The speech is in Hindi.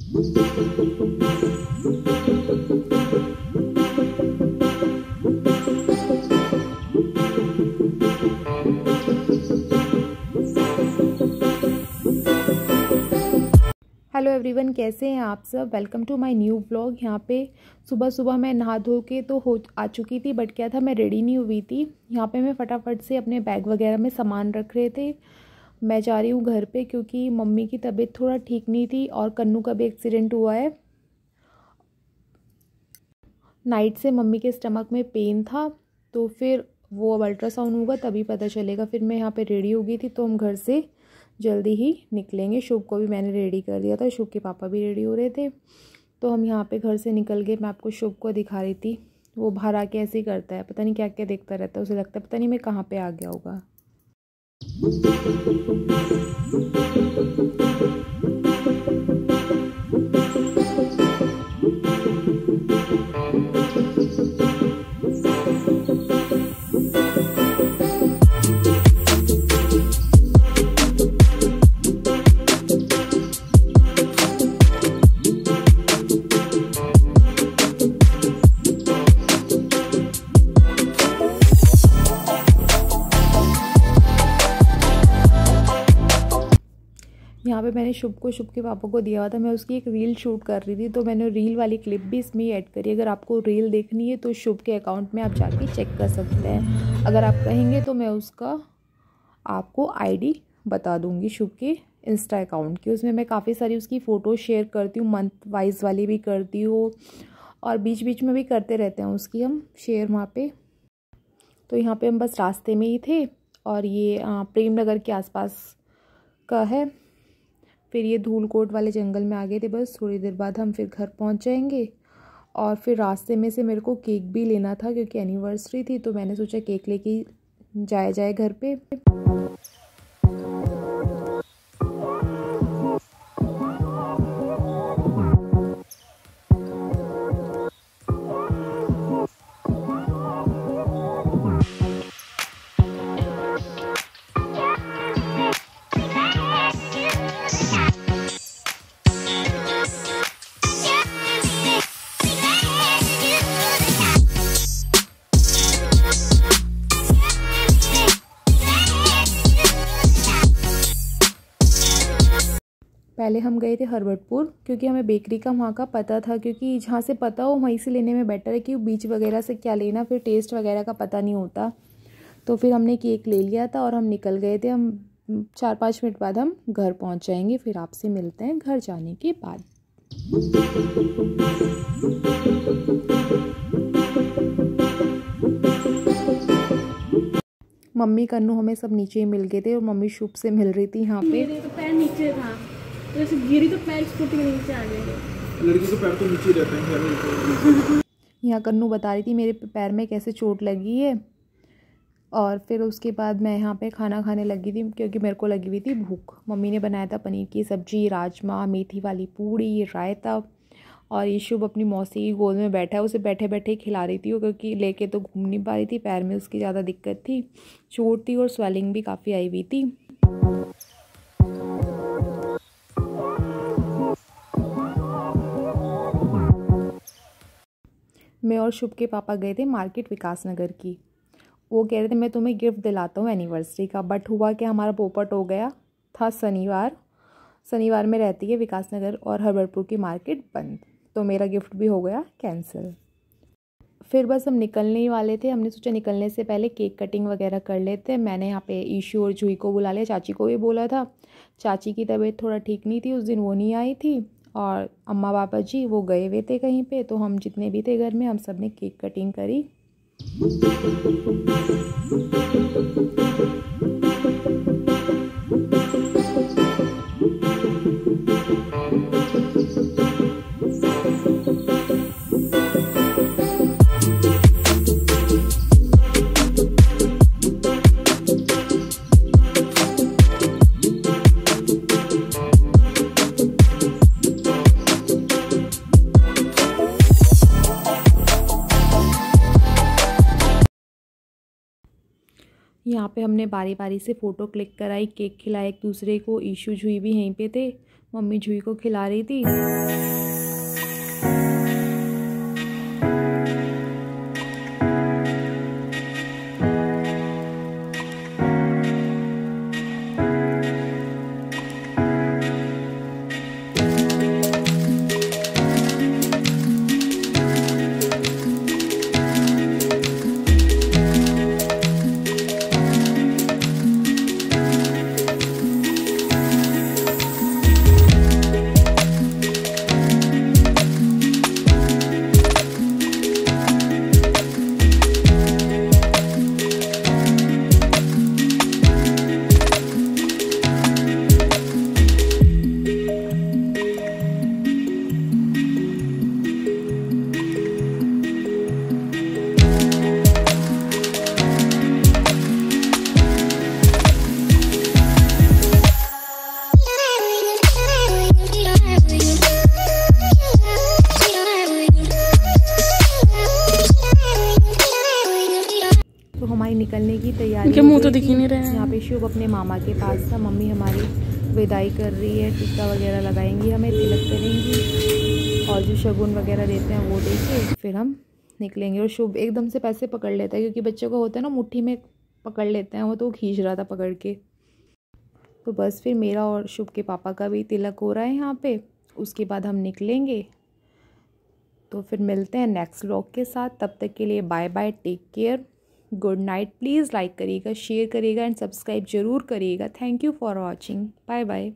हेलो एवरीवन, कैसे हैं आप सब। Welcome to my new blog. यहाँ पे सुबह सुबह मैं नहा धो के तो आ चुकी थी, बट क्या था, मैं रेडी नहीं हुई थी। यहाँ पे मैं फटाफट से अपने बैग वगैरह में सामान रख रहे थे। मैं जा रही हूँ घर पे क्योंकि मम्मी की तबीयत थोड़ा ठीक नहीं थी और कन्नू का भी एक्सीडेंट हुआ है। नाइट से मम्मी के स्टमक में पेन था, तो फिर वो अब अल्ट्रासाउंड होगा तभी पता चलेगा। फिर मैं यहाँ पे रेडी हो गई थी, तो हम घर से जल्दी ही निकलेंगे। शुभ को भी मैंने रेडी कर दिया था, शुभ के पापा भी रेडी हो रहे थे, तो हम यहाँ पे घर से निकल गए। मैं आपको शुभ को दिखा रही थी, वो बाहर आके ऐसे ही करता है, पता नहीं क्या क्या देखता रहता है। उसे लगता है पता नहीं मैं कहाँ पे आ गया होगा। यहाँ पे मैंने शुभ के पापा को दिया हुआ था। मैं उसकी एक रील शूट कर रही थी, तो मैंने रील वाली क्लिप भी इसमें ऐड करी। अगर आपको रील देखनी है तो शुभ के अकाउंट में आप जाके चेक कर सकते हैं। अगर आप कहेंगे तो मैं उसका आपको आईडी बता दूंगी, शुभ के इंस्टा अकाउंट की। उसमें मैं काफ़ी सारी उसकी फ़ोटो शेयर करती हूँ, मंथ वाइज वाली भी करती हूँ और बीच बीच में भी करते रहते हैं उसकी हम शेयर वहाँ पे। तो यहाँ पे हम बस रास्ते में ही थे और ये प्रेम नगर के आसपास का है। फिर ये धूलकोट वाले जंगल में आ गए थे। बस थोड़ी देर बाद हम फिर घर पहुंच जाएंगे। और फिर रास्ते में से मेरे को केक भी लेना था क्योंकि एनिवर्सरी थी, तो मैंने सोचा केक लेके जाए घर पे। पहले हम गए थे हरवटपुर क्योंकि हमें बेकरी का वहाँ का पता था, क्योंकि जहाँ से पता हो वहीं से लेने में बेटर है कि बीच वगैरह से क्या लेना, फिर टेस्ट वगैरह का पता नहीं होता। तो फिर हमने केक ले लिया था और हम निकल गए थे। हम 4-5 मिनट बाद हम घर पहुँच जाएंगे। फिर आपसे मिलते हैं घर जाने के बाद। मम्मी कन्नू हमें सब नीचे ही मिल गए थे और मम्मी शुभ से मिल रही थी यहाँ पे। मेरे तो पैर नीचे था, तो ऐसे गिरी तो पैर स्कूटी के नीचे आ गए। लड़की के पैर तो नीचे रहते हैं। यहाँ कन्नू बता रही थी मेरे पैर में कैसे चोट लगी है। और फिर उसके बाद मैं यहाँ पे खाना खाने लगी थी क्योंकि मेरे को लगी हुई थी भूख। मम्मी ने बनाया था पनीर की सब्जी, राजमा, मेथी वाली पूड़ी, रायता। और ये शुभ अपनी मौसी की गोद में बैठा है, उसे बैठे बैठे खिला रही थी वो, क्योंकि लेके तो घूम नहीं पा रही थी, पैर में उसकी ज़्यादा दिक्कत थी, चोट थी और स्वेलिंग भी काफ़ी आई हुई थी। मैं और शुभ के पापा गए थे मार्केट विकास नगर की। वो कह रहे थे मैं तुम्हें गिफ्ट दिलाता हूँ एनिवर्सरी का, बट हुआ क्या, हमारा पोपट हो गया था शनिवार में रहती है विकास नगर और हरवटपुर की मार्केट बंद, तो मेरा गिफ्ट भी हो गया कैंसिल। फिर बस हम निकलने ही वाले थे। हमने सोचा निकलने से पहले केक कटिंग वगैरह कर लेते हैं। मैंने यहाँ पे ईशू और जूही को बुला लिया, चाची को भी बोला था। चाची की तबीयत थोड़ा ठीक नहीं थी, उस दिन वो नहीं आई थी। और अम्मा पापा जी वो गए हुए थे कहीं पे, तो हम जितने भी थे घर में हम सब ने केक कटिंग करी। यहाँ पे हमने बारी बारी से फ़ोटो क्लिक कराई, केक खिलाया एक दूसरे को। ईशू जूही भी यहीं पे थे, मम्मी जूही को खिला रही थी। तो हमारी निकलने की तैयारी इनके मुंह तो दिख ही नहीं रहे हैं। यहाँ पे शुभ अपने मामा के पास था, मम्मी हमारी विदाई कर रही है, टीका वगैरह लगाएंगी, हमें तिलक करेंगी और जो शगुन वगैरह देते हैं वो देके फिर हम निकलेंगे। और शुभ एकदम से पैसे पकड़ लेता है, क्योंकि बच्चों को होता है ना मुट्ठी में पकड़ लेते हैं, वो तो खींच रहा था पकड़ के। तो बस फिर मेरा और शुभ के पापा का भी तिलक हो रहा है यहाँ पे, उसके बाद हम निकलेंगे। तो फिर मिलते हैं नेक्स्ट व्लॉग के साथ, तब तक के लिए bye bye, take care, good night. Please like करिएगा, शेयर करिएगा एंड सब्सक्राइब ज़रूर करिएगा। Thank you for watching, bye bye.